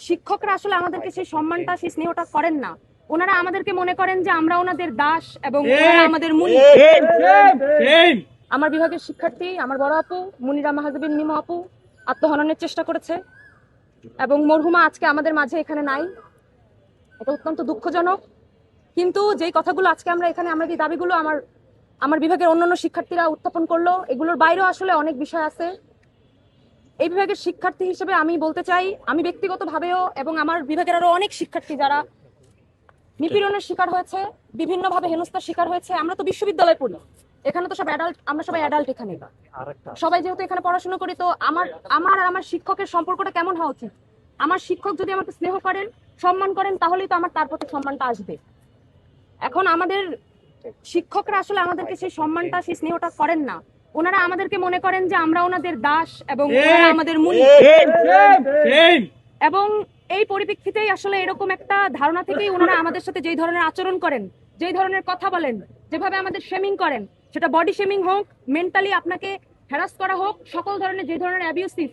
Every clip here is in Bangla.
শিক্ষকরা আসলে আমাদেরকে সেই সম্মানটা সেই স্নেহটা করেন না। ওনারা আমাদেরকে মনে করেন যে আমরা ওনাদের দাস এবং ওনারা আমাদের মুনি। আমার বিভাগের শিক্ষার্থী আমার বড় আপু মুনিরা মাহাজাবিন মিমো আপু আত্মহননের চেষ্টা করেছে এবং মরহুমা আজকে আমাদের মাঝে এখানে নাই। এটা অত্যন্ত দুঃখজনক। কিন্তু যেই কথাগুলো আজকে আমরা এখানে আমরা যে দাবিগুলো আমার বিভাগের অন্যান্য শিক্ষার্থীরা উত্থাপন করলো, এগুলোর বাইরেও আসলে অনেক বিষয় আছে। এই বিভাগের শিক্ষার্থী হিসেবে আমি বলতে চাই, আমি ব্যক্তিগতভাবেও এবং আমার বিভাগের আরো অনেক শিক্ষার্থী যারা নিপীড়নের শিকার হয়েছে, বিভিন্নভাবে হেনস্থার শিকার হয়েছে। আমরা তো বিশ্ববিদ্যালয়ে পড়ি, এখানে তো সব অ্যাডাল্ট, আমরা সবাই অ্যাডাল্ট এখানে সবাই যেহেতু এখানে পড়াশোনা করি, তো আমার শিক্ষকের সম্পর্কটা কেমন হওয়া উচিত? আমার শিক্ষক যদি আমাকে স্নেহ করেন, সম্মান করেন, তাহলেই তো আমার তার প্রতি সম্মানটা আসবে। এখন আমাদের শিক্ষকরা আসলে আমাদেরকে সেই সম্মানটা সেই স্নেহটা করেন না। ওনারা আমাদেরকে মনে করেন যে আমরা ওনাদের দাস এবং ওনারা আমাদের মুনি। এবং এই পরিপ্রেক্ষিতেই আসলে এরকম একটা ধারণা থেকেই ওনারা আমাদের সাথে যেই ধরনের আচরণ করেন, যেই ধরনের কথা বলেন, যেভাবে আমাদের শেমিং করেন, সেটা বডি শেমিং হোক, মেন্টালি আপনাকে হ্যারাস করা হোক, সকল ধরনের যে ধরনের অ্যাবিউসিভ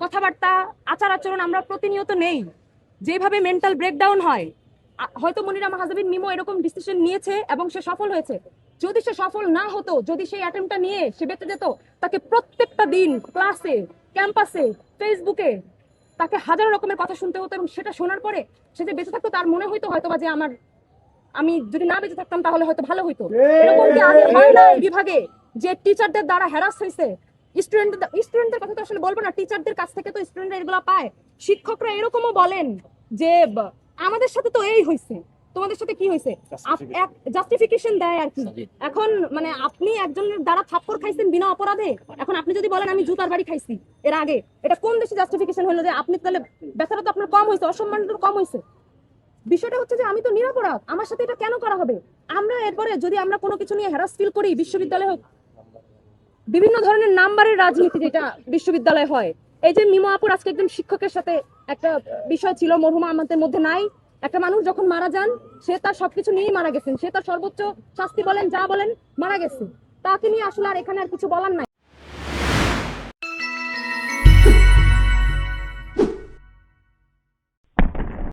কথাবার্তা আচার আচরণ আমরা প্রতিনিয়ত নেই, যেভাবে মেন্টাল ব্রেকডাউন হয়। হয়তো মনিরা মাহাজাবিন মিমো এরকম ডিসিশন নিয়েছে এবং সে সফল হয়েছে। যদি সে সফল না হতো, যদি সেই অ্যাটেম্পটা নিয়ে সে বেঁচে যেত, তাকে প্রত্যেকটা দিন ক্লাসে, ক্যাম্পাসে, ফেসবুকে তাকে হাজার রকমের কথা শুনতে হতো এবং সেটা শোনার পরে সে যে বেঁচে থাকতো তার মনে হইতো হয়তো বা যে আমি যদি না বেঁচে থাকতাম তাহলে হয়তো ভালো হইতো। এরকম কি আগে হয় না বিভাগে যে টিচারদের দ্বারা হ্যারাস হয়েছে? স্টুডেন্টদের কথা তো আসলে বলবো না, টিচারদের কাছ থেকে তো স্টুডেন্টরা এগুলো পায়। শিক্ষকরা এরকমও বলেন যে আমাদের সাথে তো এই হয়েছে, তোমাদের সাথে কি হয়েছে, জাস্টিফিকেশন দেয় আর কি। এখন মানে আপনি একজনের দ্বারা থাপ্পড় খাইছেন বিনা অপরাধে, এখন আপনি যদি বলেন আমি জুতার বাড়ি খাইছি এর আগে, এটা কোন দেশে জাস্টিফিকেশন হলো যে আপনি তাহলে ব্যথাটা তো আপনার কম হয়েছে, অসম্মানটা কম হয়েছে? বিষয়টা হচ্ছে যে আমি তো নিরপরাধ, আমার সাথে এটা কেন করা হবে? আমরা এরপরে যদি আমরা কোনো কিছু নিয়ে হ্যারাস ফিল করি, বিশ্ববিদ্যালয়ে হোক, বিভিন্ন ধরনের নাম্বারের রাজনীতি যেটা বিশ্ববিদ্যালয়ে হয়। এই যে মিমো আপুর আজকে একজন শিক্ষকের সাথে একটা বিষয় ছিল, মরহুমা আমাদের মধ্যে নাই। একটা মানুষ যখন মারা যান, সে তার সবকিছু নিয়েই মারা গেছেন, সে তার সর্বোচ্চ শাস্তি বলেন যা বলেন মারা গেছে, তাকে নিয়ে আসলে আর এখানে আর কিছু বলার নাই।